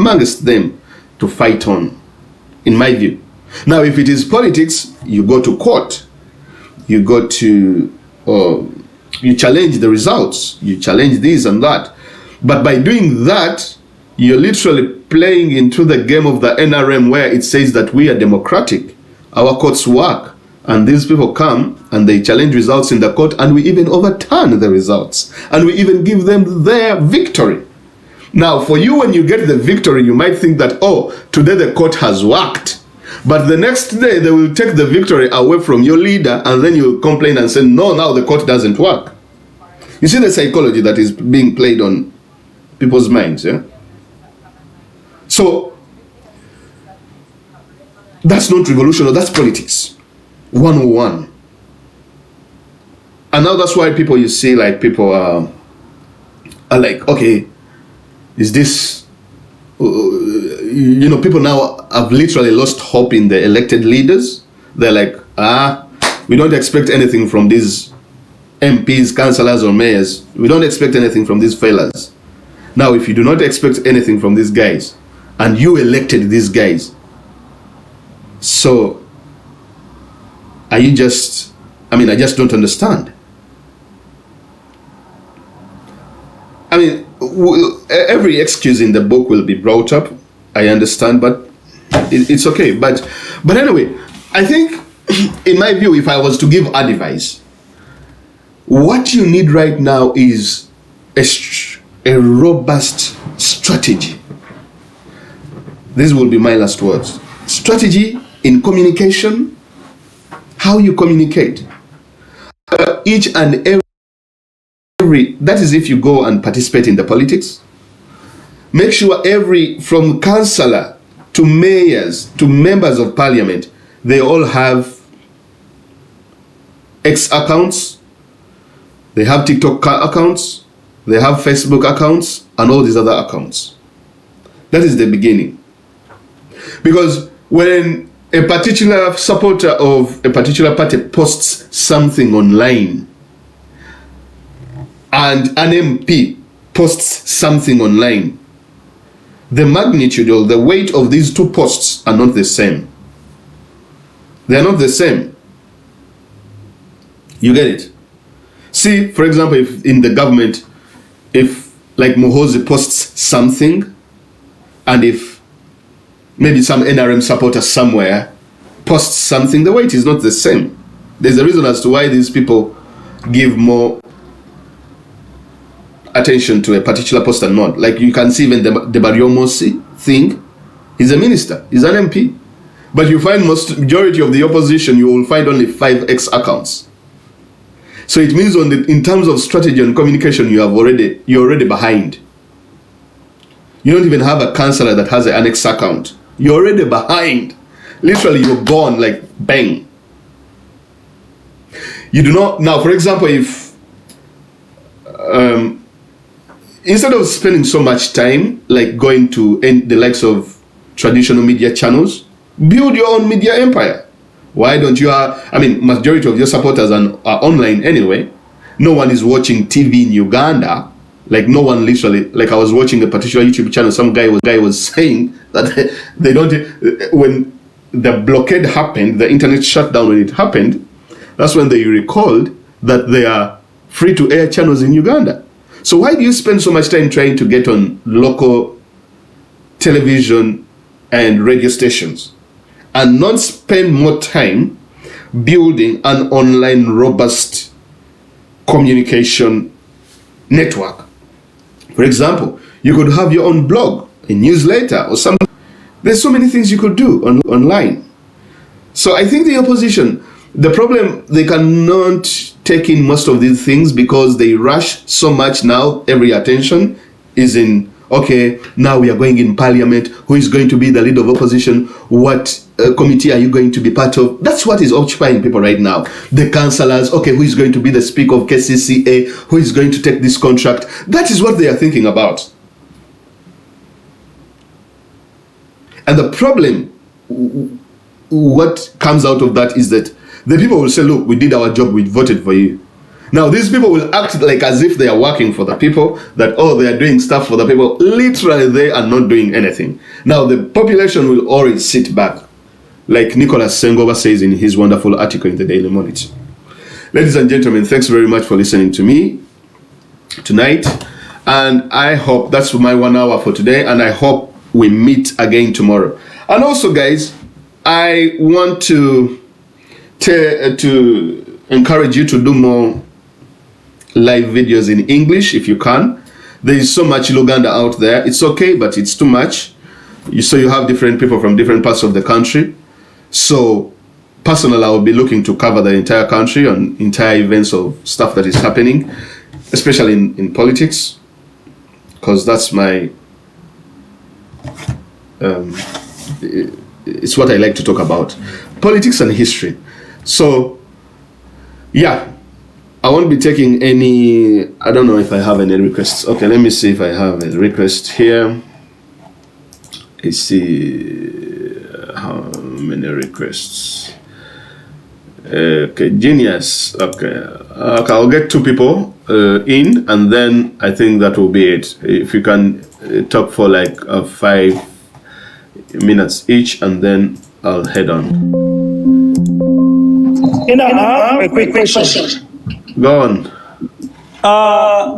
amongst them to fight on, in my view. Now, if it is politics, you go to court. You go to, you challenge the results. You challenge this and that. But by doing that, you're literally playing into the game of the NRM where it says that we are democratic. Our courts work. And these people come and they challenge results in the court, and we even overturn the results. And we even give them their victory. Now, for you, when you get the victory, you might think that, oh, today the court has worked. But the next day, they will take the victory away from your leader, and then you'll complain and say, no, now the court doesn't work. You see the psychology that is being played on people's minds, yeah? So, that's not revolution, that's politics. 101. And now that's why people, you see, like, people are like, okay, is this, you know, people now have literally lost hope in the elected leaders. They're like, we don't expect anything from these MPs, councillors, or mayors. We don't expect anything from these fellas. Now, if you do not expect anything from these guys, and you elected these guys, so are you just, I mean, I just don't understand. I mean, every excuse in the book will be brought up. I understand, but it's okay. But anyway, I think, in my view, if I was to give advice, what you need right now is a robust strategy. These will be my last words. Strategy in communication, how you communicate. Each and every, that is if you go and participate in the politics, make sure from councillor to mayors to members of parliament, they all have X accounts, they have TikTok accounts, they have Facebook accounts, and all these other accounts. That is the beginning. Because when a particular supporter of a particular party posts something online, and an MP posts something online, the magnitude or the weight of these two posts are not the same. They are not the same. You get it? See, for example, if in the government, if like Muhoozi posts something, and if maybe some NRM supporter somewhere posts something, the weight is not the same. There's a reason as to why these people give more attention to a particular post and not. Like you can see even the Bariomosi thing, he's a minister, he's an MP. But you find majority of the opposition, you will find only 5 X accounts. So it means in terms of strategy and communication, you're already behind. You don't even have a councillor that has an X account. You're already behind. Literally, you're gone, like bang. You do not, now for example, if instead of spending so much time like going to the likes of traditional media channels, build your own media empire. Why don't you I mean, majority of your supporters are online anyway. No one is watching TV in Uganda. Like no one literally, like I was watching a particular YouTube channel, some guy was saying that they don't, when the blockade happened, the internet shut down when it happened, that's when they recalled that they are free to air channels in Uganda. So why do you spend so much time trying to get on local television and radio stations and not spend more time building an online robust communication network? For example, you could have your own blog, a newsletter or something. There's so many things you could do online. So I think the opposition, the problem, they cannot take in most of these things because they rush so much now. Every attention is in, okay, now we are going in parliament. Who is going to be the leader of opposition? What committee are you going to be part of? That's what is occupying people right now. The councillors, okay, who is going to be the speaker of KCCA? Who is going to take this contract? That is what they are thinking about. And the problem, what comes out of that is that the people will say, look, we did our job, we voted for you. Now, these people will act like as if they are working for the people, that, oh, they are doing stuff for the people. Literally, they are not doing anything. Now, the population will always sit back, like Nicholas Sengova says in his wonderful article in the Daily Monitor. Ladies and gentlemen, thanks very much for listening to me tonight. And I hope that's my 1 hour for today. And I hope we meet again tomorrow. And also, guys, I want to encourage you to do more live videos in English if you can. There is so much Uganda out there. It's okay, but it's too much. So you have different people from different parts of the country. So personally, I will be looking to cover the entire country on entire events of stuff that is happening, especially in politics, because that's my it's what I like to talk about, politics and history. So yeah, I won't be taking any, I don't know if I have any requests. Okay, let me see if I have a request here. Let's see how many requests. Okay, genius. Okay, I'll get 2 people in, and then I think that will be it. If you can talk for like 5 minutes each, and then I'll head on. I have a quick question. Go on.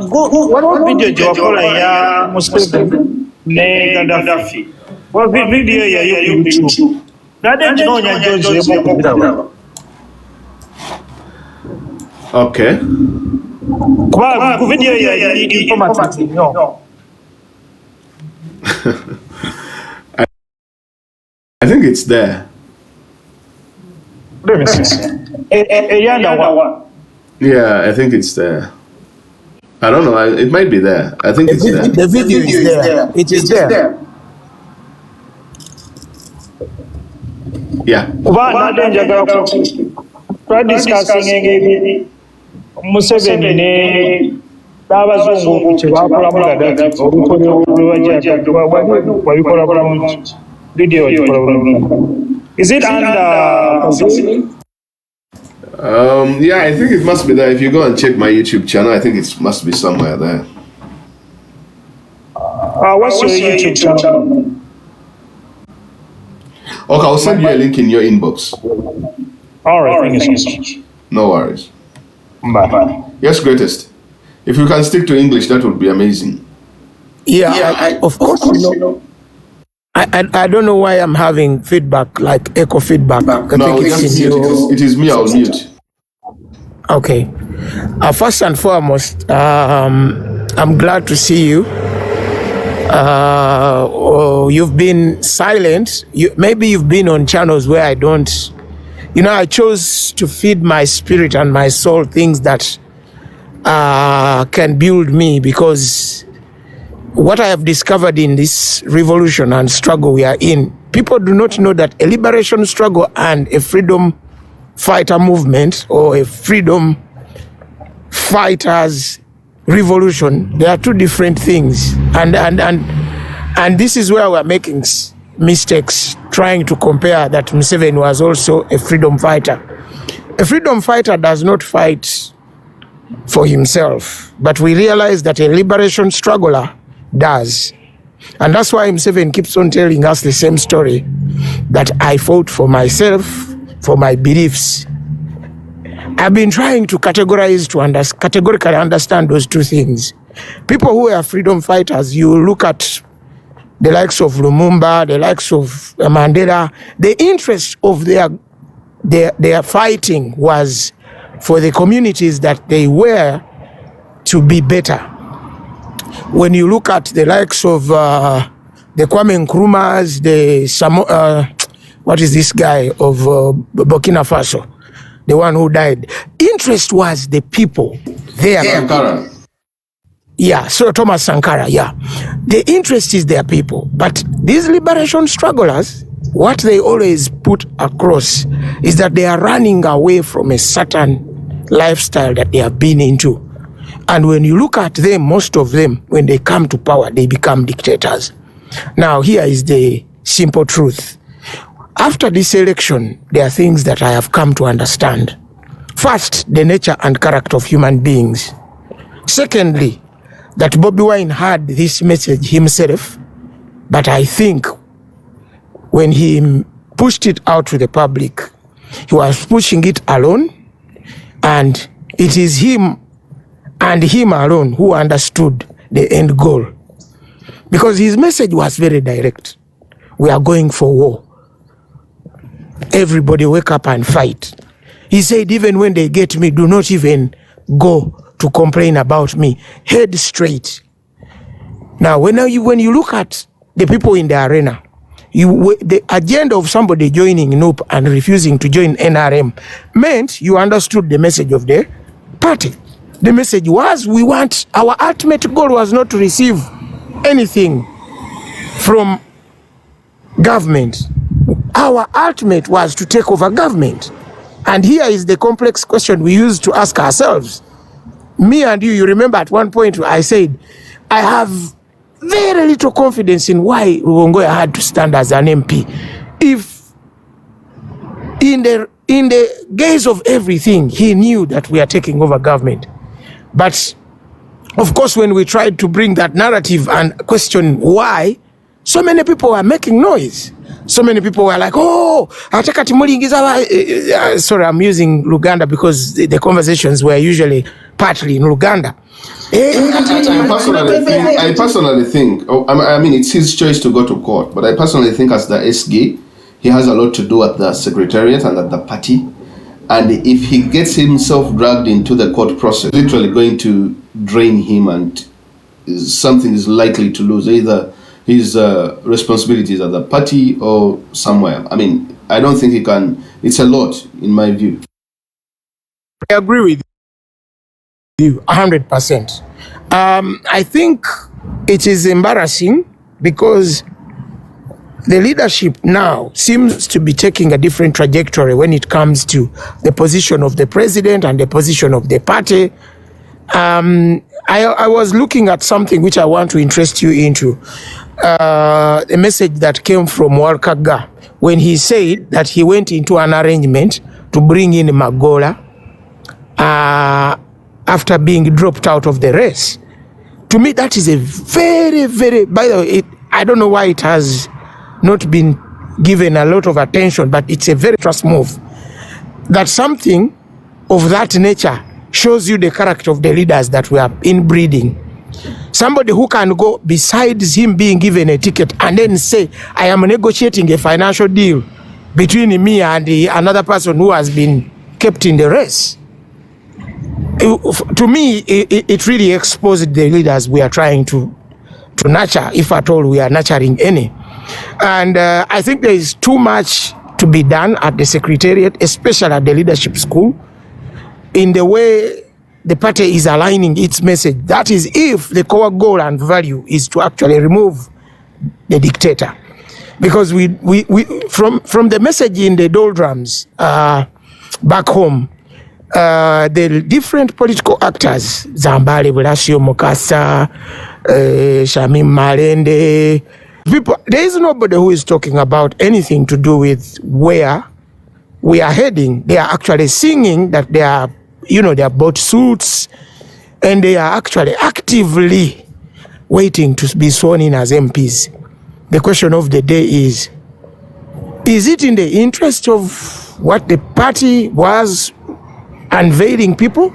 What video you upload ya Muslim ne Gaddafi? What video ya YouTube? Nade nyonya Jose mo. Okay. Kwa video ya informative no. I think it's there. Let me see. Yeah, I think it's there. I don't know. It might be there. I think it's there. The video is there. It is there. Yeah. We're discussing Museveni ne n'abazungu kyebakolamu Gaddafi wabikola bulamu video wagikola bulamu. Is it under yeah, I think it must be there. If you go and check my YouTube channel, I think it must be somewhere there. What's your YouTube channel? Okay, I'll send you a link in your inbox. All right, thank you so much. No worries. Bye. Yes, greatest. If you can stick to English, that would be amazing. Yeah, of course, you know. I don't know why I'm having feedback, like echo feedback. No, it is me. I'll mute. Okay. First and foremost, I'm glad to see you. You've been silent. Maybe you've been on channels where I don't. I chose to feed my spirit and my soul things that can build me, because what I have discovered in this revolution and struggle we are in, people do not know that a liberation struggle and a freedom fighter movement or a freedom fighters revolution, they are 2 different things. And this is where we're making mistakes, trying to compare that Museveni was also a freedom fighter. A freedom fighter does not fight for himself, but we realize that a liberation struggler does. And that's why Museveni keeps on telling us the same story, that I fought for myself, for my beliefs. I've been trying to categorically understand those 2 things. People who are freedom fighters, you look at the likes of Lumumba, the likes of Mandela, the interest of their fighting was for the communities that they were to be better. When you look at the likes of the Kwame Nkrumahs, what is this guy of Burkina Faso, the one who died, interest was the people there. Sankara. Yeah, so Thomas Sankara, yeah. The interest is their people. But these liberation strugglers, what they always put across is that they are running away from a certain lifestyle that they have been into. And when you look at them, most of them, when they come to power, they become dictators. Now, here is the simple truth. After this election, there are things that I have come to understand. First, the nature and character of human beings. Secondly, that Bobi Wine had this message himself, but I think when he pushed it out to the public, he was pushing it alone, and it is him and him alone who understood the end goal. Because his message was very direct. We are going for war. Everybody wake up and fight. He said, even when they get me, do not even go to complain about me. Head straight. Now, when you look at the people in the arena, the agenda of somebody joining NUP and refusing to join NRM meant you understood the message of the party. The message was, our ultimate goal was not to receive anything from government. Our ultimate was to take over government. And here is the complex question we used to ask ourselves. Me and you remember at one point I said, I have very little confidence in why Rugongoi had to stand as an MP. If in the gaze of everything, he knew that we are taking over government. But of course, when we tried to bring that narrative and question why, so many people were making noise. So many people were like, oh, sorry, I'm using Uganda because the conversations were usually partly in Uganda. I personally think, I mean, it's his choice to go to court, but I personally think as the SG, he has a lot to do at the secretariat and at the party. And if he gets himself dragged into the court process, it's literally going to drain him, and something is likely to lose, either his responsibilities at the party or somewhere. I mean, I don't think he can. It's a lot, in my view. I agree with you 100%. I think it is embarrassing because the leadership now seems to be taking a different trajectory when it comes to the position of the president and the position of the party. I was looking at something which I want to interest you into. A message that came from Walkaga when he said that he went into an arrangement to bring in Magola after being dropped out of the race. To me, that is a very, very, by the way, I don't know why it has not been given a lot of attention, but it's a very trust move. That something of that nature shows you the character of the leaders that we are inbreeding. Somebody who can go besides him being given a ticket and then say, I am negotiating a financial deal between me and another person who has been kept in the race. To me, it really exposed the leaders we are trying to nurture, if at all we are nurturing any. And I think there is too much to be done at the secretariat, especially at the leadership school, in the way the party is aligning its message. That is, if the core goal and value is to actually remove the dictator. Because we from the message in the doldrums back home, the different political actors, Zambale, Bulasio Mukasa, Shamim Malende, people, there is nobody who is talking about anything to do with where we are heading. They are actually singing that they are, they are bought suits, and they are actually actively waiting to be sworn in as MPs. The question of the day is it in the interest of what the party was unveiling people?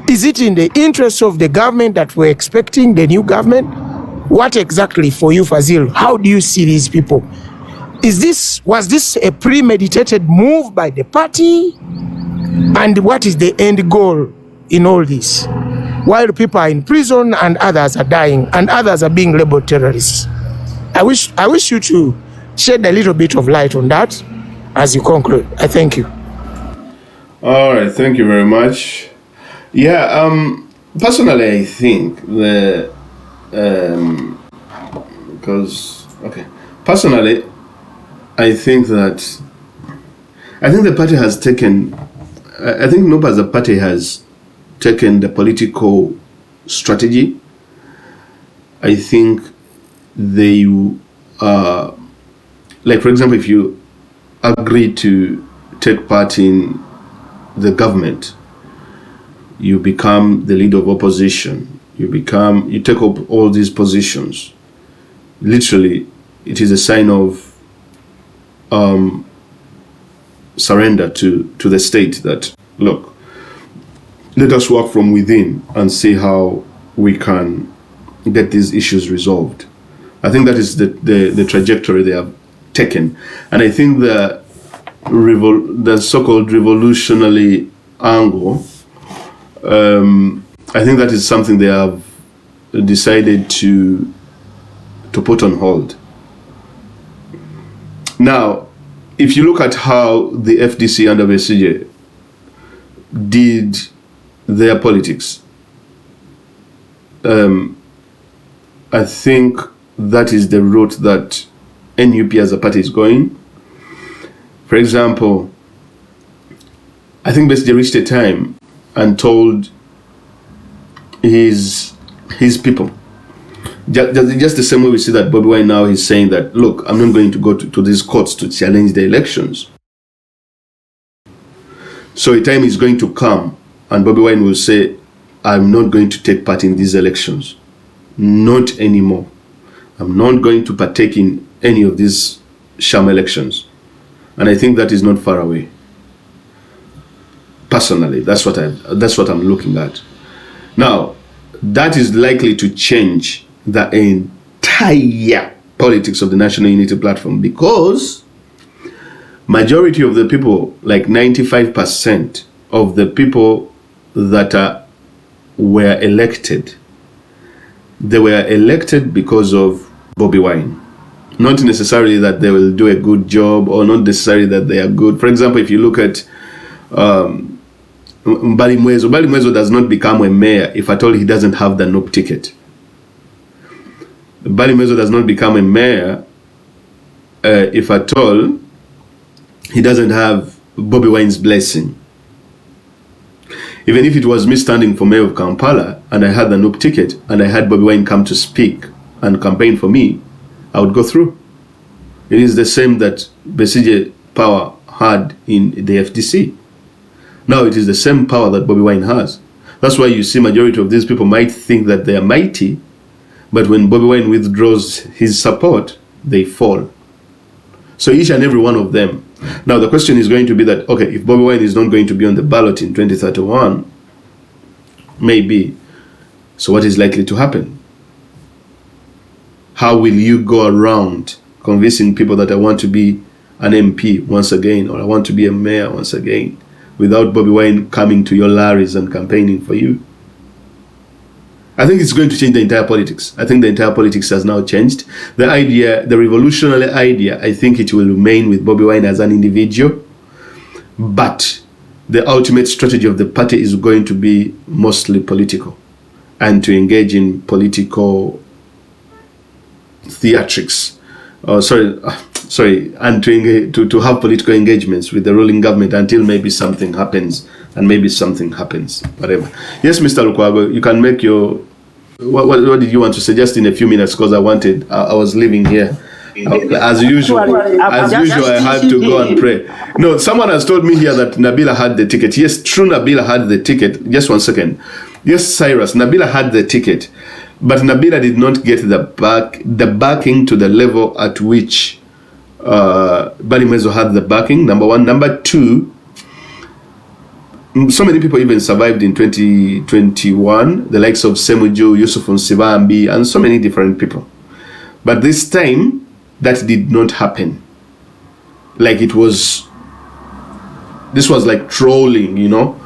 Is it in the interest of the government that we're expecting, the new government? What exactly for you, Fazil? How do you see these people? Was this a premeditated move by the party? And what is the end goal in all this? While people are in prison and others are dying and others are being labeled terrorists. I wish you to shed a little bit of light on that as you conclude. I thank you. All right, thank you very much. Yeah, personally, I think personally, I think the party has taken, I think NUP as a party has taken the political strategy. I think they, like for example, if you agree to take part in the government, you become the leader of opposition, you take up all these positions. Literally, it is a sign of surrender to the state that, look, let us work from within and see how we can get these issues resolved. I think that is the trajectory they have taken. And I think the so-called revolutionary angle, I think that is something they have decided to put on hold. Now, if you look at how the FDC under Besigye did their politics, I think that is the route that NUP as a party is going. For example, I think Besigye reached a time and told his people, just the same way we see that Bobi Wine now is saying that, look, I'm not going to go to these courts to challenge the elections. So a time is going to come and Bobi Wine will say, I'm not going to take part in these elections. Not anymore. I'm not going to partake in any of these sham elections. And I think that is not far away. Personally, that's what I'm looking at. Now, that is likely to change the entire politics of the National Unity Platform, because majority of the people, like 95% of the people that were elected, they were elected because of Bobi Wine. Not necessarily that they will do a good job, or not necessarily that they are good. For example, if you look at Mbali Mwezo does not become a mayor if at all he doesn't have the NOP ticket. Mbali Mwezo does not become a mayor if at all he doesn't have Bobi Wine's blessing. Even if it was me standing for mayor of Kampala and I had the NOP ticket and I had Bobi Wine come to speak and campaign for me, I would go through. It is the same that Besigye Power had in the FDC. Now it is the same power that Bobi Wine has. That's why you see majority of these people might think that they are mighty, but when Bobi Wine withdraws his support, they fall. So each and every one of them. Now the question is going to be that, okay, if Bobi Wine is not going to be on the ballot in 2031, maybe, so what is likely to happen? How will you go around convincing people that I want to be an MP once again, or I want to be a mayor once again, without Bobi Wine coming to your Larrys and campaigning for you? I think it's going to change the entire politics. I think the entire politics has now changed. The idea, the revolutionary idea, I think it will remain with Bobi Wine as an individual, but the ultimate strategy of the party is going to be mostly political, and to engage in political theatrics. And to have political engagements with the ruling government until maybe something happens, whatever. Yes, Mr. Lukwago, you can make your, what did you want to say? Just in a few minutes, because I was living here. As usual, I had to go and pray. No, someone has told me here that Nabila had the ticket. Yes, true, Nabila had the ticket. Just 1 second. Yes, Cyrus, Nabila had the ticket, but Nabila did not get the backing to the level at which Mbali Mwezo had the backing, number one. Number two, so many people even survived in 2021, the likes of Semuju, Yusuf Nsibambi, and so many different people. But this time, that did not happen. Like this was like trolling, you know?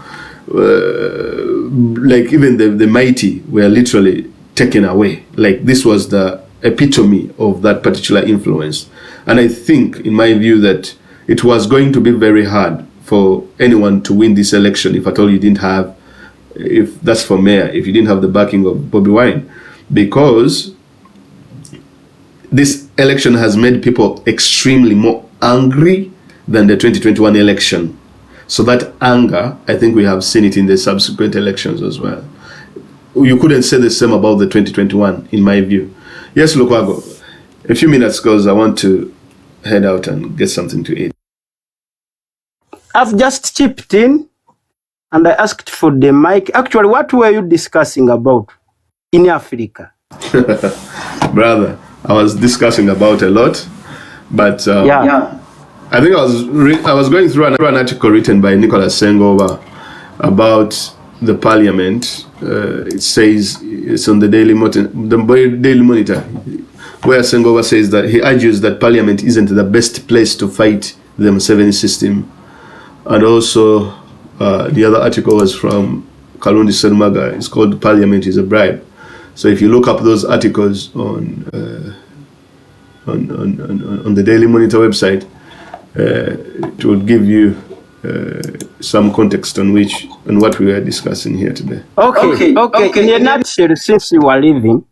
Like even the mighty were literally taken away. Like this was the epitome of that particular influence. And I think, in my view, that it was going to be very hard for anyone to win this election if at all you didn't have, if that's for mayor, if you didn't have the backing of Bobi Wine. Because this election has made people extremely more angry than the 2021 election. So that anger, I think we have seen it in the subsequent elections as well. You couldn't say the same about the 2021, in my view. Yes, Lukwago, a few minutes because I want to head out and get something to eat. I've just chipped in and I asked for the mic. Actually, what were you discussing about in Africa? Brother, I was discussing about a lot, but I think I was going through an article written by Nicholas Sengoba about the parliament. It says it's on the Daily Monitor, where Sengoba says that he argues that parliament isn't the best place to fight the Museveni system. And also the other article was from Kalundi Selmaga. It's called Parliament is a Bribe. So if you look up those articles on the Daily Monitor website, it will give you some context on what we were discussing here today. Okay. In a nutshell, since you are leaving,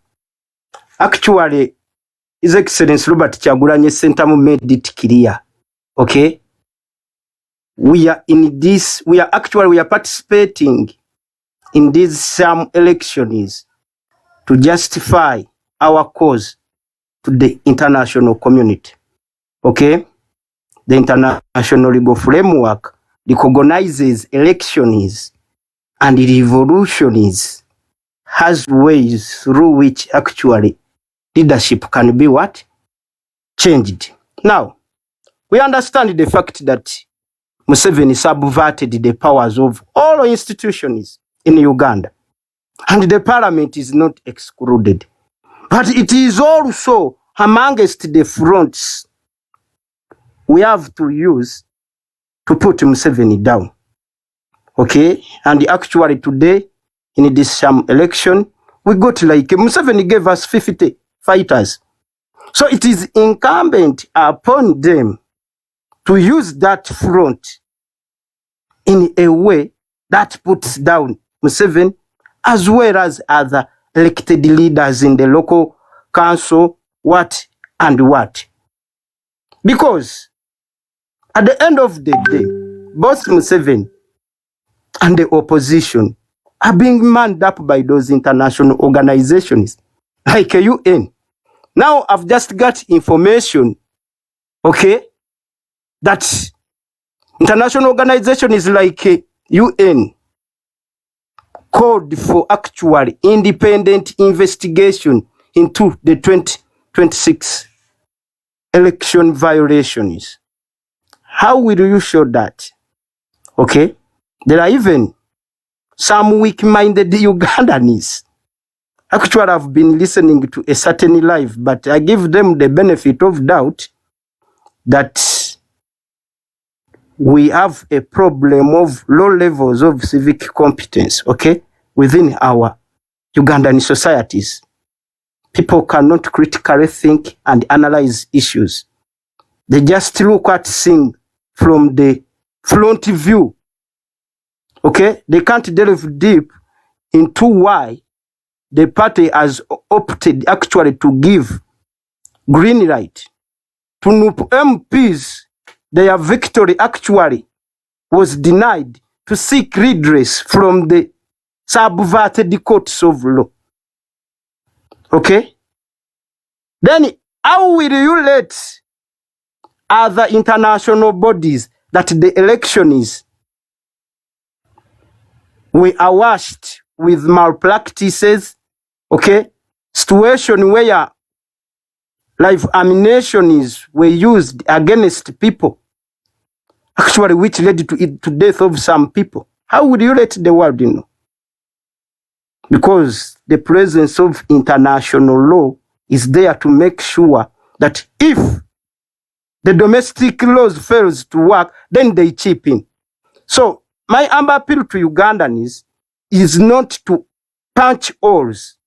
actually, His Excellency Robert Kyagulanyi Ssentamu made it clear. Okay, we are participating in these elections to justify our cause to the international community. Okay, the international legal framework recognizes elections and revolutions has ways through which actually leadership can be what? Changed. Now, we understand the fact that Museveni subverted the powers of all institutions in Uganda, and the parliament is not excluded. But it is also amongst the fronts we have to use to put Museveni down. Okay? And actually today, in this election, we got like, Museveni gave us 50 fighters. So it is incumbent upon them to use that front in a way that puts down Museveni as well as other elected leaders in the local council, what and what. Because at the end of the day, both Museveni and the opposition are being manned up by those international organizations like UN. Now I've just got information, okay, that international organization is like UN called for actual independent investigation into the 2026 election violations. How will you show that? Okay, there are even some weak-minded Ugandans. Actually, I've been listening to a certain live, but I give them the benefit of doubt that we have a problem of low levels of civic competence, okay, within our Ugandan societies. People cannot critically think and analyze issues. They just look at things from the front view, okay? They can't delve deep into why the party has opted actually to give green light to MPs. Their victory actually was denied to seek redress from the subverted courts of law. Okay? Then how will you let other international bodies that the elections were awashed with malpractices, okay, situation where live ammunitions were used against people, actually which led to death of some people? How would you let the world know? Because the presence of international law is there to make sure that if the domestic laws fails to work, then they chip in. So my humble appeal to Ugandans is not to punch holes.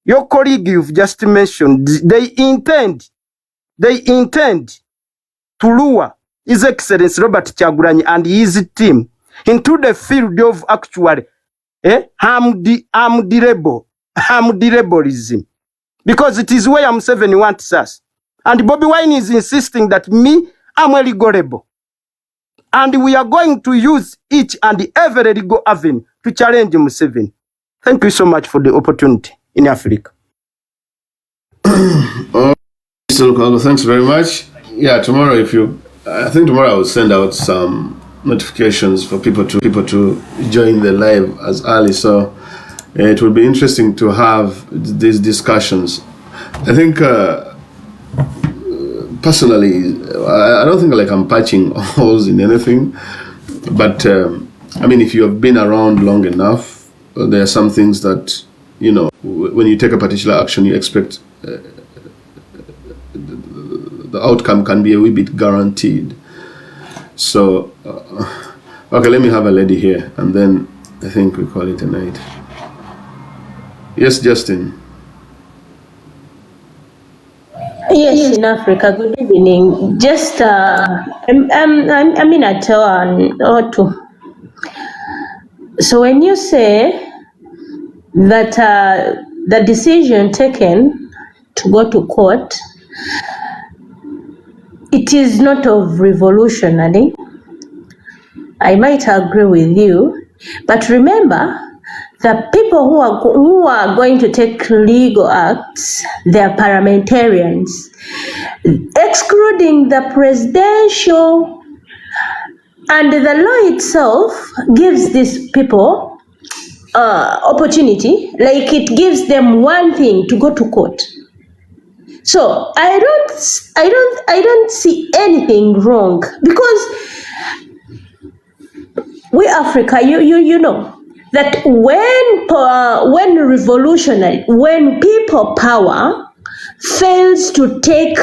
Your colleague you've just mentioned, they intend to lure His Excellency Robert Kyagulanyi and his team into the field of actually armed rebellism. Because it is where Museveni wants us. And Bobi Wine is insisting that I'm a legal rebel. And we are going to use each and every legal avenue to challenge Museveni. Thank you so much for the opportunity in Africa. Mr. Lukago, thanks very much. Yeah, tomorrow I think tomorrow I will send out some notifications for people to join the live as early. So it will be interesting to have these discussions. I think personally, I don't think like I'm patching holes in anything, but I mean, if you have been around long enough, there are some things that, you know, when you take a particular action, you expect the outcome can be a wee bit guaranteed. So, okay, let me have a lady here, and then I think we call it a night. Yes, Justin. Yes, in Africa. Good evening. Just I'm in a turn or two. So when you say that the decision taken to go to court, it is not of revolutionary, I might agree with you, but remember, the people who are going to take legal acts, they are parliamentarians, excluding the presidential, and the law itself gives these people opportunity, like it gives them one thing to go to court. So I don't see anything wrong, because we Africa, you know that when revolutionary, when people power fails to take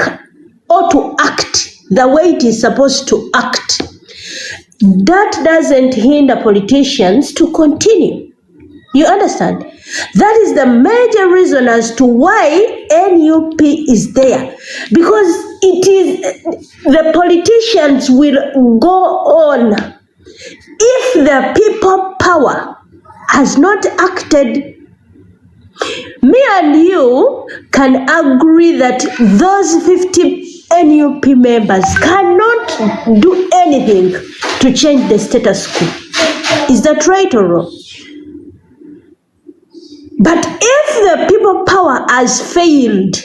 or to act the way it is supposed to act, that doesn't hinder politicians to continue. You understand? That is the major reason as to why NUP is there, because it is the politicians will go on. If the people power has not acted, me and you can agree that those 50 NUP members cannot do anything to change the status quo. Is that right or wrong? But if the people power has failed,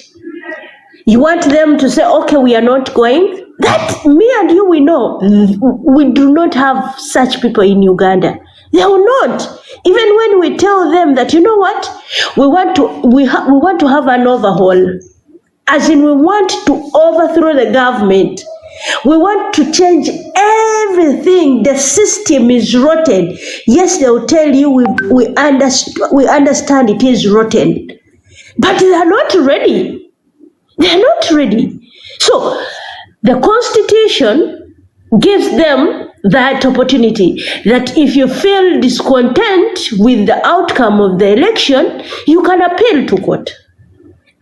you want them to say, okay, we are not going? That, me and you, we know, we do not have such people in Uganda. They will not. Even when we tell them that, you know what, we want to have an overhaul, as in we want to overthrow the government. We want to change everything. The system is rotten. Yes, they will tell you we understand it is rotten, but they are not ready. They are not ready. So the Constitution gives them that opportunity, that if you feel discontent with the outcome of the election, you can appeal to court.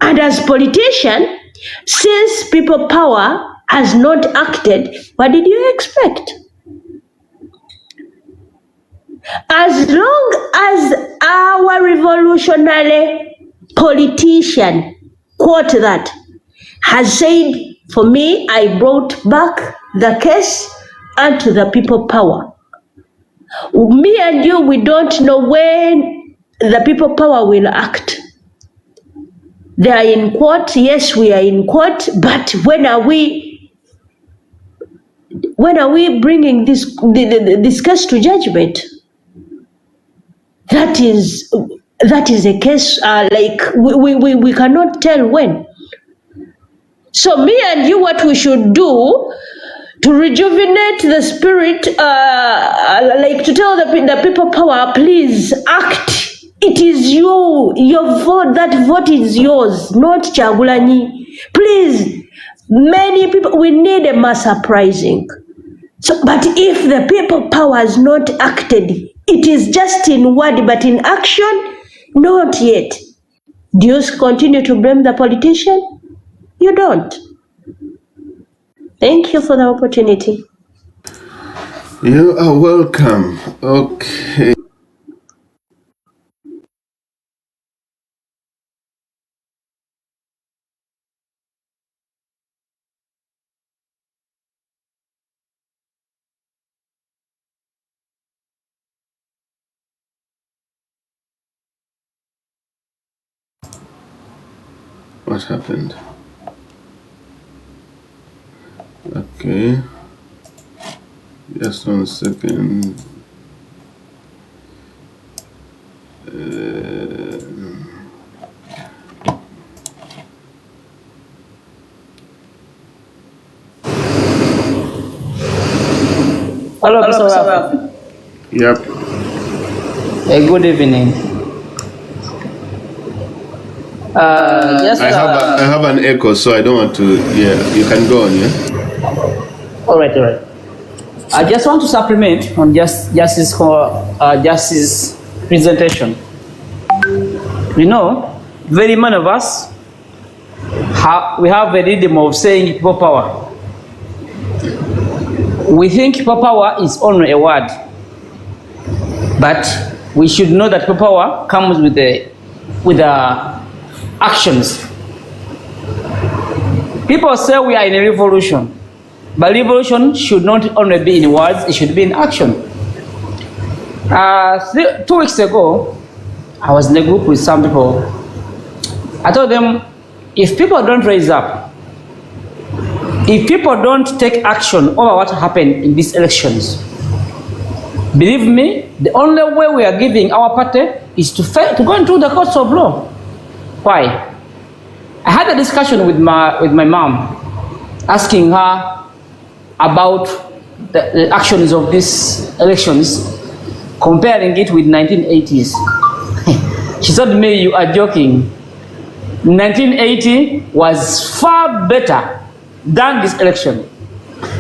And as politician, since people power has not acted, what did you expect? As long as our revolutionary politician, quote that, has said, for me, I brought back the case unto the people power. Me and you, we don't know when the people power will act. They are in court, yes, we are in court, but when are we bringing this case to judgment? That is a case like we cannot tell when. So me and you, what we should do to rejuvenate the spirit, like to tell the people power, please act. It is you, your vote, that vote is yours, not Chagulanyi. Please, many people, we need a mass uprising. So, but if the people power has not acted, it is just in word, but in action, not yet. Do you continue to blame the politician? You don't. Thank you for the opportunity. You are welcome. Okay. What happened? Okay. Just 1 second. Hello, Mr. Rafi. Yep. Good evening. Just, I have an echo, so I don't want to. Yeah, you can go on. Yeah. all right. I just want to supplement on Justice's presentation. We know very many of us we have a rhythm of saying people power. We think people power is only a word, but we should know that people power comes with actions. People say we are in a revolution, but revolution should not only be in words, it should be in action. 2 weeks ago, I was in a group with some people. I told them, if people don't raise up, if people don't take action over what happened in these elections, believe me, the only way we are giving our party is to go into the courts of law. Why? I had a discussion with my mom, asking her about the actions of these elections, comparing it with 1980s. She told me, you are joking. 1980 was far better than this election.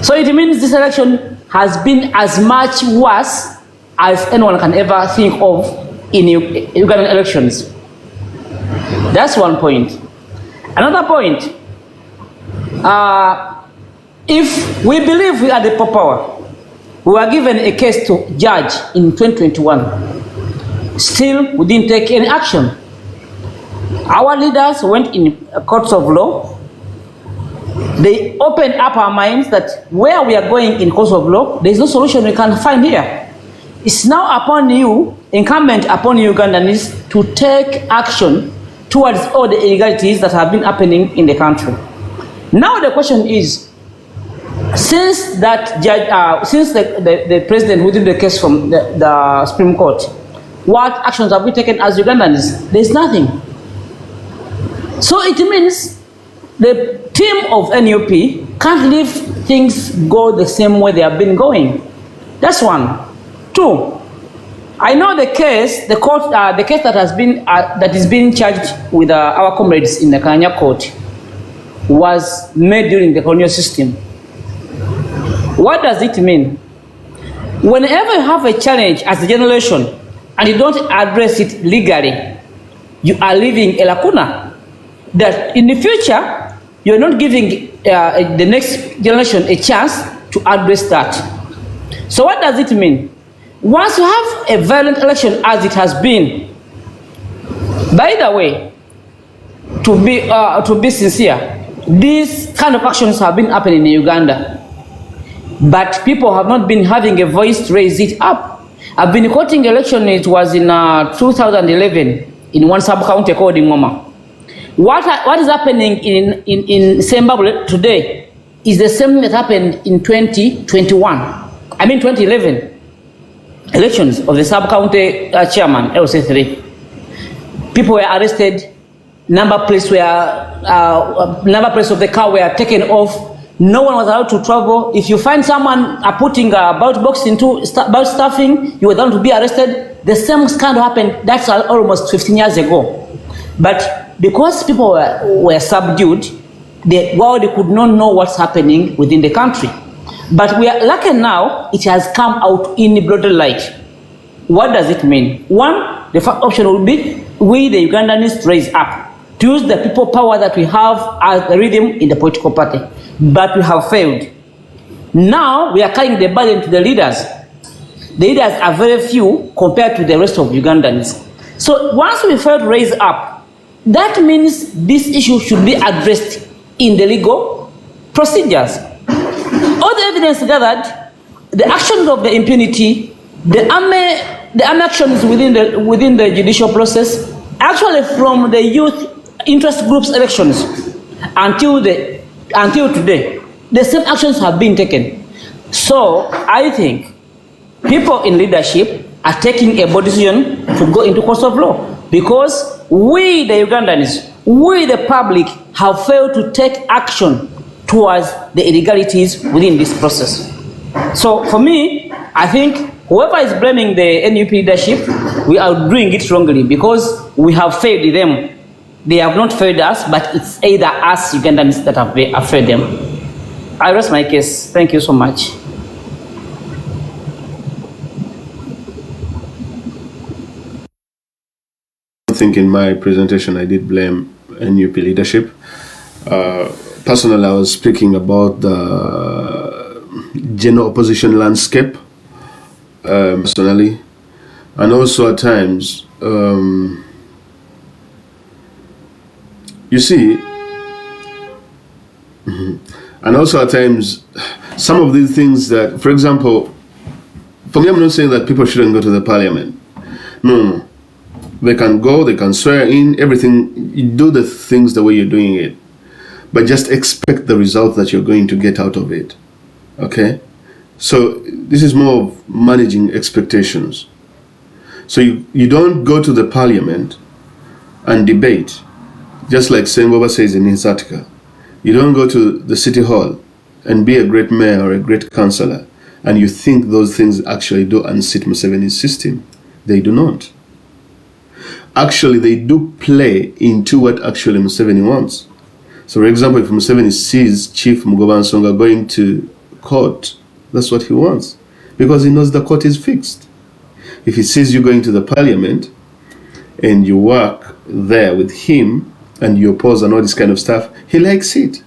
So it means this election has been as much worse as anyone can ever think of in Ugandan elections. That's one point. Another point, if we believe we are the power, we were given a case to judge in 2021. Still, we didn't take any action. Our leaders went in courts of law. They opened up our minds that where we are going in courts of law, there is no solution we can find here. It's now upon you, incumbent upon Ugandans, to take action towards all the illegalities that have been happening in the country. Now the question is, since that judge, since the president withdrew the case from the Supreme Court, what actions have we taken as Ugandans? There's nothing. So it means the team of NUP can't leave things go the same way they have been going. That's one. Two, I know the case, the case that has been that is being charged with our comrades in the Kenya court was made during the colonial system. What does it mean? Whenever you have a challenge as a generation and you don't address it legally, you are leaving a lacuna that in the future you are not giving the next generation a chance to address that. So what does it mean? Once you have a violent election as it has been, by the way, to be sincere, these kind of actions have been happening in Uganda, but people have not been having a voice to raise it up. I've been quoting election, it was in 2011 in one sub-county called Ngoma. What is happening in Zimbabwe today is the same that happened in 2011 elections of the sub-county chairman, LC3. People were arrested, number plates of the car were taken off, no one was allowed to travel. If you find someone putting a ballot box into ballot stuffing, you were allowed to be arrested. The same scandal happened, that's almost 15 years ago. But because people were subdued, they could not know what's happening within the country. But we are lucky now, it has come out in the broader light. What does it mean? One, the first option would be we, the Ugandans, raise up to use the people power that we have as a rhythm in the political party. But we have failed. Now we are carrying the burden to the leaders. The leaders are very few compared to the rest of Ugandans. So once we fail to raise up, that means this issue should be addressed in the legal procedures. All the evidence gathered, the actions of the impunity, the army actions within the judicial process, actually from the youth interest groups elections until today, the same actions have been taken. So I think people in leadership are taking a bold decision to go into course of law because we, the Ugandans, we, the public, have failed to take action towards the illegalities within this process. So for me, I think whoever is blaming the NUP leadership, we are doing it wrongly because we have failed them. They have not failed us, but it's either us Ugandans that have failed them. I rest my case. Thank you so much. I think in my presentation I did blame NUP leadership. Personally, I was speaking about the general opposition landscape, personally, and also at times, you see, and also at times, some of these things that, for example, for me, I'm not saying that people shouldn't go to the parliament. No. They can go, they can swear in, everything, you do the things the way you're doing it. But just expect the result that you're going to get out of it. Okay? So this is more of managing expectations. So you don't go to the parliament and debate, just like Bobi says in his article. You don't go to the city hall and be a great mayor or a great councillor and you think those things actually do unseat Museveni's system. They do not. Actually, they do play into what actually Museveni wants. So, for example, if Museveni sees Chief Mugoba Nsonga going to court, that's what he wants. Because he knows the court is fixed. If he sees you going to the parliament and you work there with him and you oppose and all this kind of stuff, he likes it.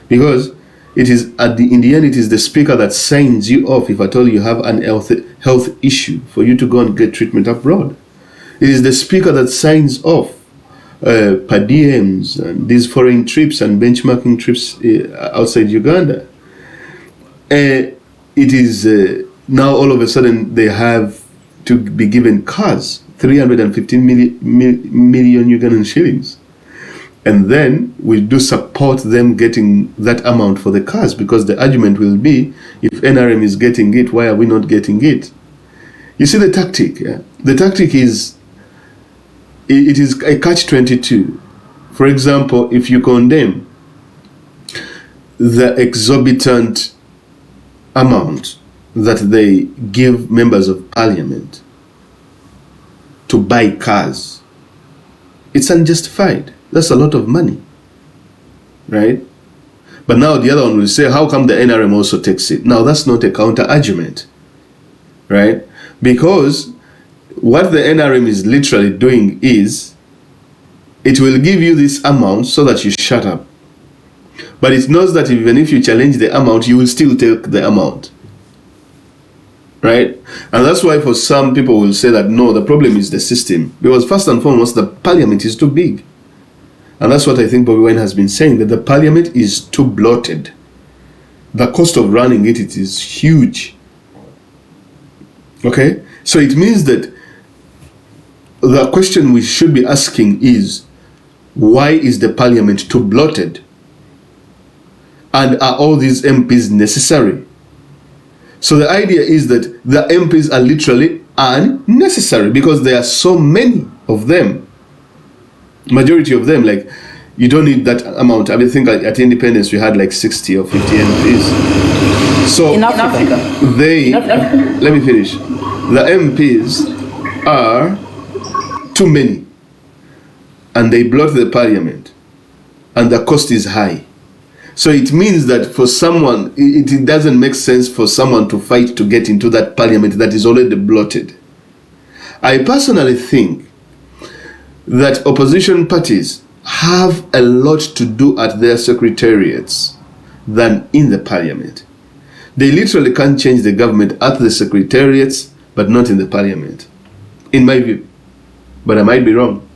Because it is in the end, it is the speaker that signs you off if at all you have an health issue for you to go and get treatment abroad. It is the speaker that signs off per diems and these foreign trips and benchmarking trips outside Uganda. It is now all of a sudden they have to be given cars, 315 million Ugandan shillings. And then we do support them getting that amount for the cars because the argument will be, if NRM is getting it, why are we not getting it? You see the tactic. Yeah? The tactic is, it is a catch-22. For example, if you condemn the exorbitant amount that they give members of parliament to buy cars, it's unjustified. That's a lot of money, right? But now the other one will say, how come the NRM also takes it? Now that's not a counter-argument, right? Because what the NRM is literally doing is, it will give you this amount so that you shut up. But it knows that even if you challenge the amount, you will still take the amount. Right? And that's why for some people will say that, no, the problem is the system. Because first and foremost, the parliament is too big. And that's what I think Bobi Wine has been saying, that the parliament is too bloated. The cost of running it is huge. Okay? So it means that the question we should be asking is, why is the parliament too bloated? And are all these MPs necessary? So the idea is that the MPs are literally unnecessary because there are so many of them. Majority of them, like, you don't need that amount. I think at independence we had like 60 or 50 MPs. So In Africa. let me finish. The MPs are too many and they block the parliament and the cost is high. So it means that for someone, it doesn't make sense for someone to fight to get into that parliament that is already bloated. I personally think that opposition parties have a lot to do at their secretariats than in the parliament. They literally can't change the government at the secretariats, but not in the parliament, in my view. But I might be wrong,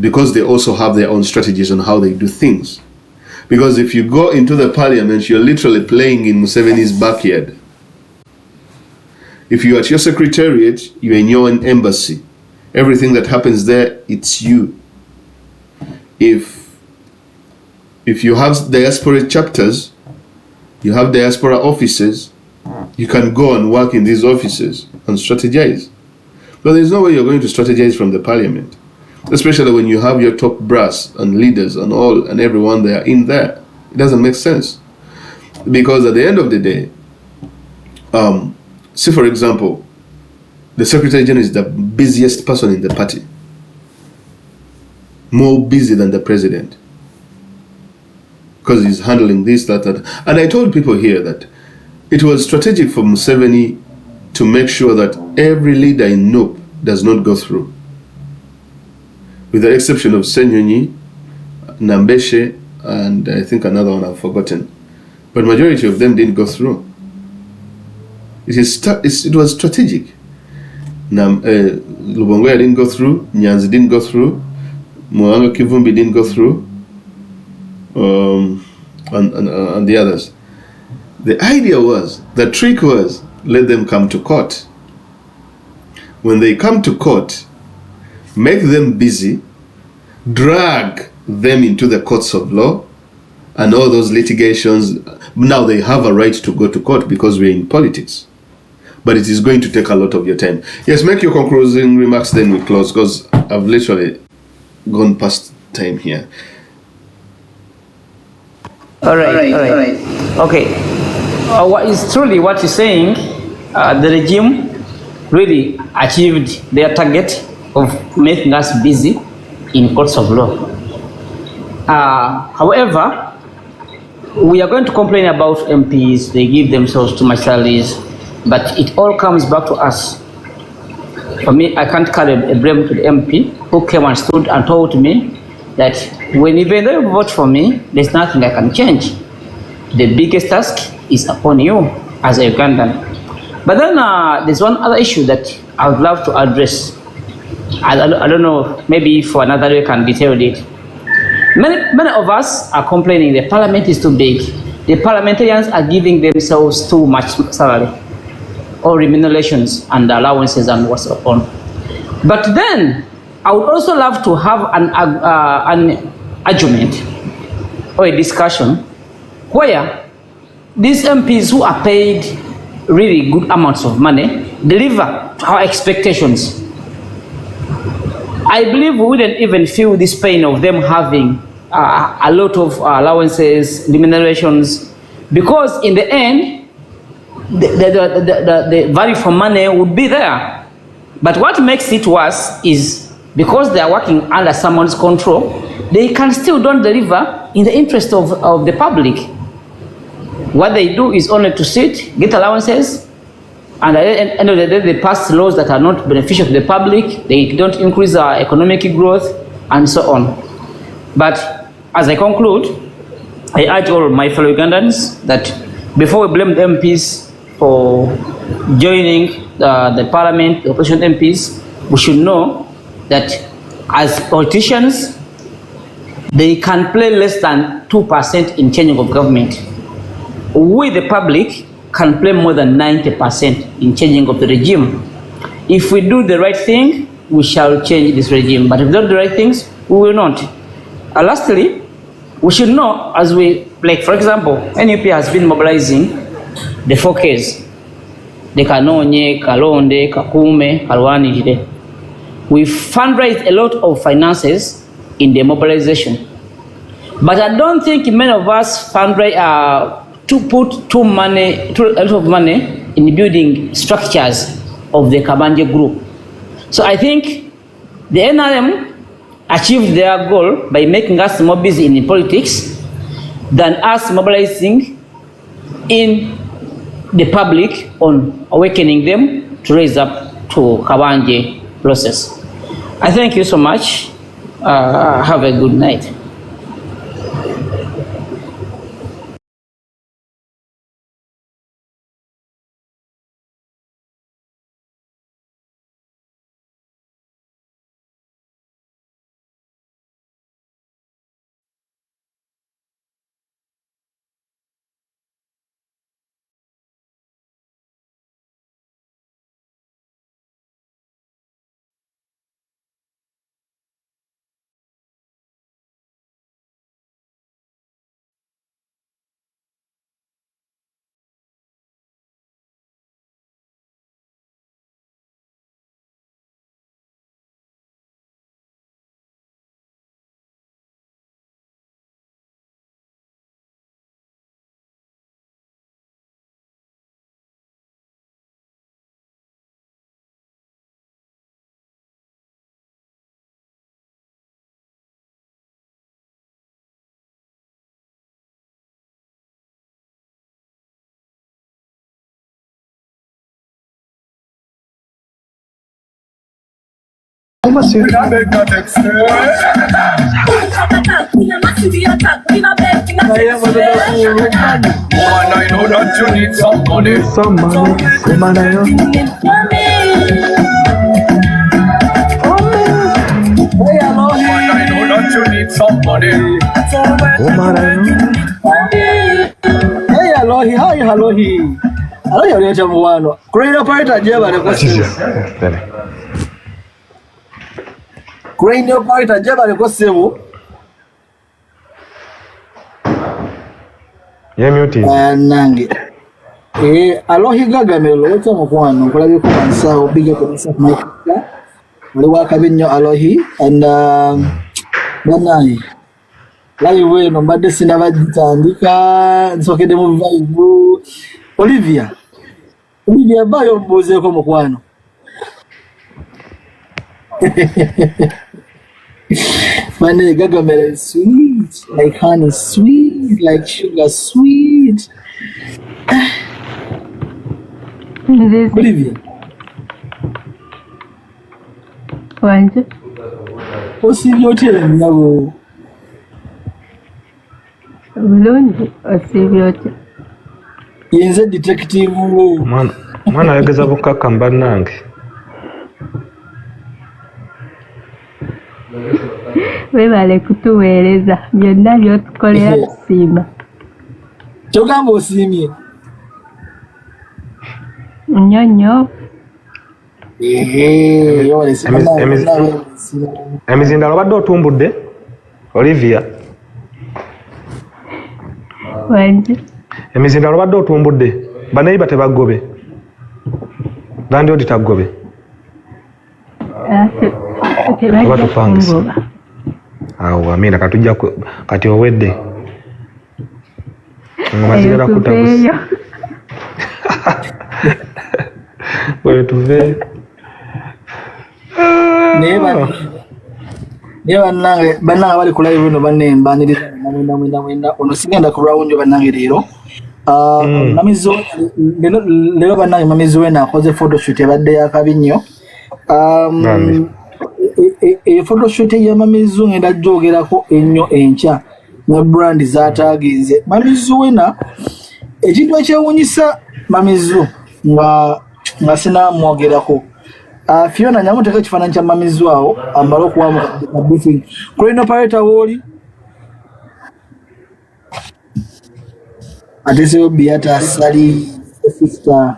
because they also have their own strategies on how they do things. Because if you go into the parliament, you're literally playing in Museveni's backyard. If you're at your secretariat, you're in your own embassy. Everything that happens there, it's you. If you have diaspora chapters, you have diaspora offices, You can go and work in these offices and strategize. But there's no way you're going to strategize from the parliament, especially when you have your top brass and leaders and all and everyone there in there. It doesn't make sense. Because at the end of the day, say for example, the Secretary General is the busiest person in the party. More busy than the president. Because he's handling this, that. And I told people here that it was strategic for Museveni to make sure that every leader in NUP does not go through. With the exception of Senyonyi, Nambeshe, and I think another one I've forgotten. But majority of them didn't go through. It was strategic. Lubongoya didn't go through, Nyanzi didn't go through, Mwanga Kivumbi didn't go through, and the others. The idea was, the trick was, let them come to court. When they come to court, make them busy, drag them into the courts of law, and all those litigations. Now they have a right to go to court because we're in politics. But it is going to take a lot of your time. Yes, make your concluding remarks, then we close, because I've literally gone past time here. All right. Okay. What is truly what you're saying, the regime really achieved their target of making us busy in courts of law. However, we are going to complain about MPs, they give themselves too much salaries, but it all comes back to us. For me, I can't carry a blame to the MP who came and stood and told me that when even they vote for me, there's nothing I can change. The biggest task is upon you as a Ugandan. But then there's one other issue that I would love to address. I don't know, maybe for another day I can detail it. Many of us are complaining the parliament is too big. The parliamentarians are giving themselves too much salary, or remunerations and allowances and what's upon. But then I would also love to have an argument or a discussion where these MPs who are paid really good amounts of money deliver to our expectations. I believe we wouldn't even feel this pain of them having a lot of allowances, remunerations, because in the end, the value for money would be there. But what makes it worse is because they are working under someone's control, they can still don't deliver in the interest of the public. What they do is only to sit, get allowances, and at the end of the day, they pass laws that are not beneficial to the public. They don't increase our economic growth, and so on. But as I conclude, I urge all my fellow Ugandans that before we blame the MPs for joining the parliament, the opposition MPs, we should know that as politicians, they can play less than 2% in changing of government. We, the public, can play more than 90% in changing of the regime. If we do the right thing, we shall change this regime. But if we don't do the right things, we will not. Lastly, we should know, as we, like for example, NUP has been mobilizing the 4Ks. The Kanonye, Kalonde, Kakume, Kalwanijide. We fundraised a lot of finances in the mobilization. But I don't think many of us fundraise to put a lot of money in building structures of the Kabanje group. So I think the NRM achieved their goal by making us more busy in politics than us mobilizing in the public on awakening them to raise up to Kabanje process. I thank you so much. Have a good night. I know that you need somebody. I know that you need somebody. Hey, Alohi, hi, Alohi. Alohi, aliacha muwano. Kuna operator jeba le kwa simu. Kuna operator jeba le kwa simu. Muting. Nange. Alohi gagamelo ocha mukwano. Kulabye ko bansawo bige ko nsa Mike. Wali wakabinyo Alohi and banayi. Live no mbadde sinabagitandika nsokede mu vibe. Olivia bayo mbuzeeko mukwano. Mane gagamela is sweet, like honey sweet, like sugar sweet. Olivia. Wanje. Osibyote nyabo. Bulungi osibyote. Yenze detective mwana ayageza bukaka mbannange. Webale kutuweereza byonna by'otukolera tusiima. Kyogamba osiimye. Nnyo. Emizindalo obadde otumbudde Olivia? Wanje. Emizindalo obadde otumbudde banayiba tebagobe gandi odi tagobe awo amina katujja kati owedde ngomazigala kutabusi wetuve neba nange bananga bali ku live no banembaniriza mwenda ono sigenda ku round banange leero mamizo lero banange mamizo wena akoze photoshoot yabadde yakabinyo photoshoot ya mamizo ngenda jogerako ennyo encha na brand zataginze mamizo wena ekintu ekyewunyisa mamizo nga sina mwogerako Fiona nyangu teka kifaananyi kya mamizo awo amala okuwamu ka briefing kulina operator woli atese Beata Sali sister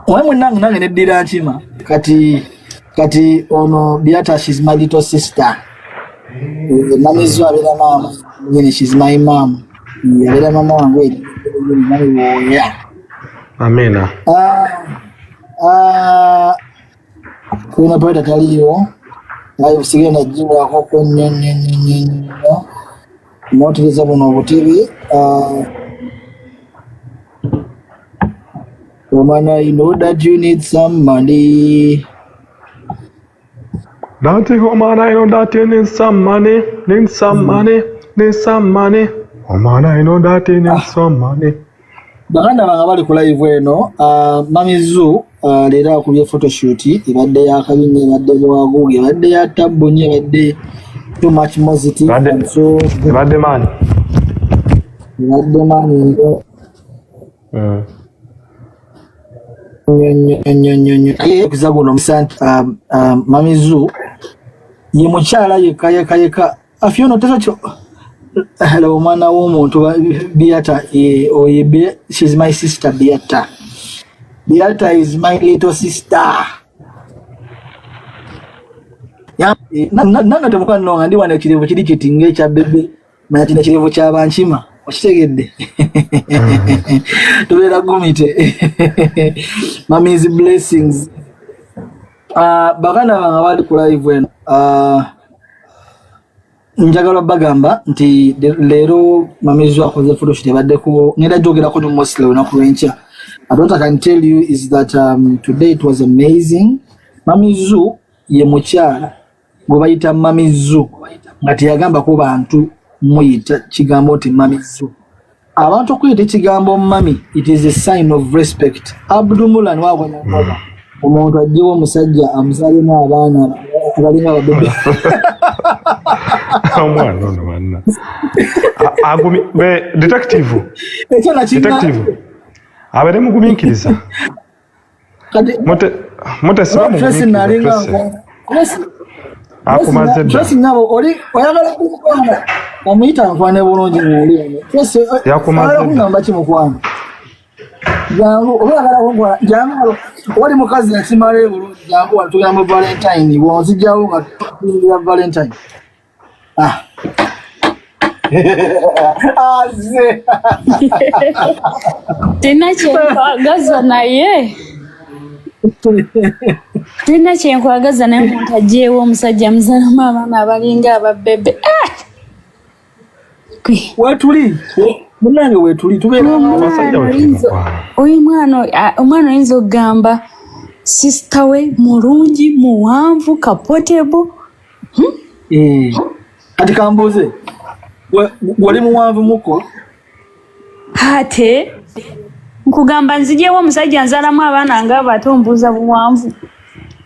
omwe nange neddira nkima kati ono Beata, she's my little sister. Mamizo abera mama nyine, she's my mom. Abera mama wange yeah. Amina. Kuna operator taliyo ayo sigenda jiwa hoko nyo motoriza buno butibi woman, I know that you need some money. Don't you, woman, I know that you need some money. Need some money. Woman, I know that you need some money. Baganda banga bali ku live eno mamizu leero akubye photoshoot ibadde yakabinye ibadde bwaguge ibadde ya tabunye ibadde too much mosity so ibadde man kuzaguno msanti mamizu ye mukyala yeka afyono tezo hello mwana w'omuntu Beata she's my sister Beata is my little sister ya nanga temukano nga ndi wana kirevu kiri kitinga ekya bebe manya kino kirevu ky'abankima okitegedde tubeera gumite mommy's blessings baganda banga bali ku live eno njagala bagamba nti leero mamizo akoze photoshoot yabaddeko ngenda jogerako ne mostly olunaku lw'enkya. What I can tell you is that today it was amazing. Mamizu ye mukyala gwe bayita mamizu nga teyagamba ku bantu muyita kigambo ti mamizu. Abantu okuyita ekigambo mami, it is a sign of respect. Abdumulan wabwe ngoma omuntu ajjewo omusajja amusalemu abaana abalinga ababebe. Omwana ono manna. Agumi detective. Abere mugumiikiriza. Kati Mote sibamu. Akumaze dda. Tracy nabo oli oyagala kumukwana omuyita nkwane bulungi muuli. Tracy yakumaze dda. Kungamba ki mukwana? Jangu oyagala kumukwana jangu oli mukazi yasimale bulungi jangu watugera mu Valentine bw'ozijjawo nga tugira Valentine. Aze. Tina kyenkwagaza naye. Tina kyenkwagaza naye omuntu ajjeewo omusajja muzalamu abaana abalinga ababebe. Wetuli munange wetuli tubeera abasajja oyo omwana oyinza okugamba sister we mulungi muwanvu kapotable. Kati kambuuze wali muwanvu muko ate nkugamba nzijewo omusajja nzalamu abaana nga batombuuza buwanvu.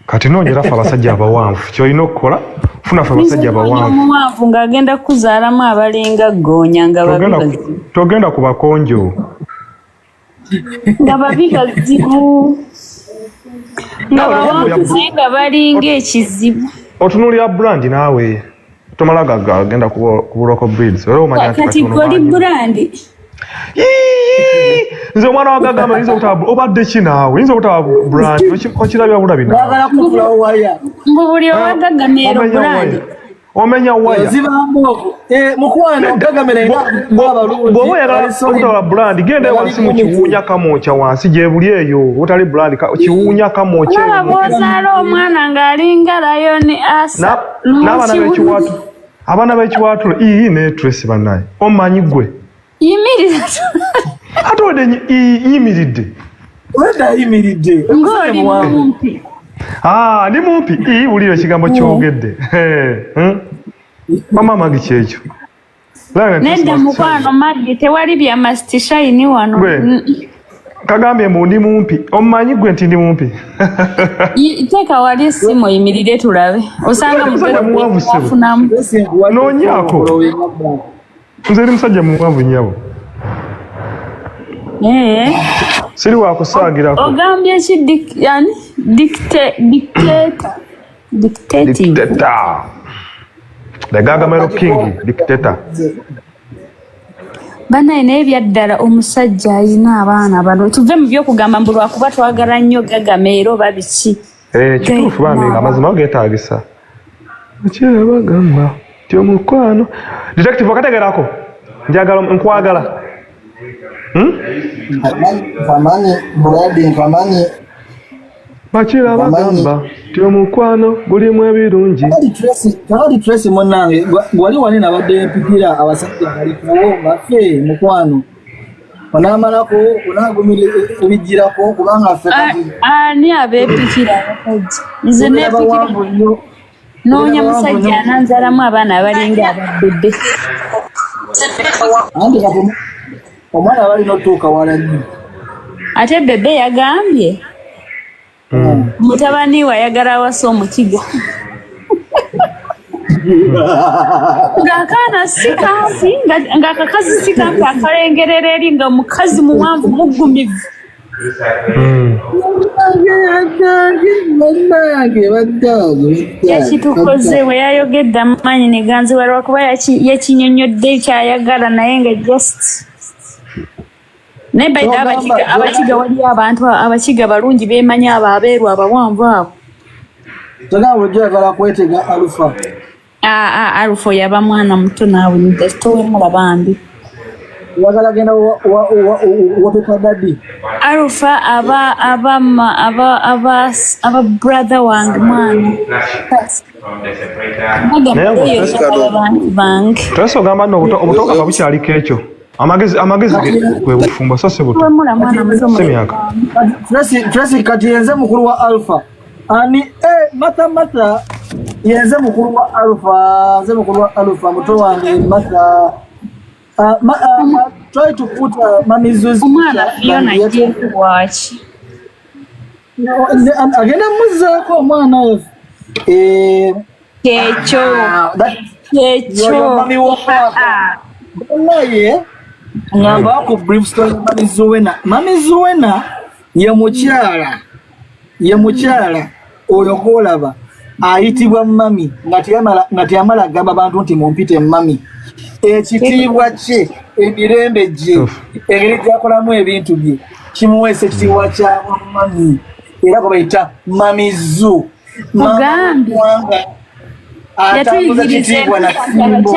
Kati noonyera ffe abasajja abawanvu ky'olina okukola funa ffe abasajja abawanvu muwanvu ng'agenda kuzaalamu abalinga ggoonya nga babi togenda ku bakonjo nga babi bazibu nga bawanvu nga balinga ekizibu. Otunuulira brandi naawe tomala gagenda ku local breeds. Kati goli brandi nze omwana wagagamba yinza okutaba obadde ki naawe yinza okutaba brandi okirabya bulabi bagala kufulawo waya mbu buli owagagamira brandi omenya waya zibambo mukwano ogagamira bw'oba oyagala okutaba brandi genda wansi mu kiwuunya kamooca wansi gye buli eyo otali brandi kiwuunya kamooca nga bw'ozaala omwana ng'alinga layoni asa abaana b'ekiwaatulo ne Tracy bannaye omumanyi gwe yimirira ate ode yimiridde wenda yimiridde ng'oli mumpi ndi mumpi wulira ekigambo kyogedde mama magi kyekyo nedda mukwano Maggi tewali bya mastishayini wano kagambye mbu ndi mumpi omumanyi gwe nti ndi mumpi teeka wali essimu oyimirire tulabe osanga muwafunamu noonyaako nze eri musajja muwanvu nnyabo siri wakusaagirako ogambye ki dictator the Gagamero King dictator banaye naye byaddala omusajja alina abaana bano tuve mu byokugamba mbu lwakuba twagala nnyo Gagamero oba biki kituufu bambi nga amazima geetaagisa ekira bagamba ti omukwano detective akategerako njagala nkwagala bakira bagamba ti omukwano gulimu ebirungi kakati Tracy munnange wali wali nabadde mpikira abasajja balikuwo baffe mukwano onamalako onagumira ebijjirako kubanga ffe ani abeepikira nze neepikira noonya musajja ananzalamu abaana abalinga ababebe andi kati omwana balina otuuka wala nnyo ate bebe yagambye mutabani wayagala awasa omukiga ng'akaana si kampi ng'akakazi si kampi akalengerera eri nga mukazi muwanvu muggumivu yakitukoze we yayogedde amaanyi ne ganziwa lwakuba yakinyonnyodde kyayagala naye nga just naye baida abakiga wali abantu abakiga balungi beemanya abo abeeru abawanvu abo tena ojagala kwetega Alpha Alpha yaba mwana muto naawe nitowemulaba mbi wagala genda wapepa dadi Alpha aba brother wange mwana twesogamba nno obutoka nga bukyaliko ekyo amagezi kwe bufumbo so sebuto semyaka Tracy kati yenze mukulu wa Alpha ani mata yenze mukulu wa Alpha muto wange mata try to put Mamizu's umwana Fiona watch agenda muzaako omwana we Kyecho mami wopapa naye ngamba ku brief story mami Zuwena ye mukyala oyo golaba ayitibwa mami ngati amala agamba abantu nti mumpite mami ekitiibwa kye emirembe gye engeri gyakolamu ebintu bye kimuweesa ekitiibwa kya mami era gwe bayita Mami Zu mugambi atambuza kitiibwa na simbo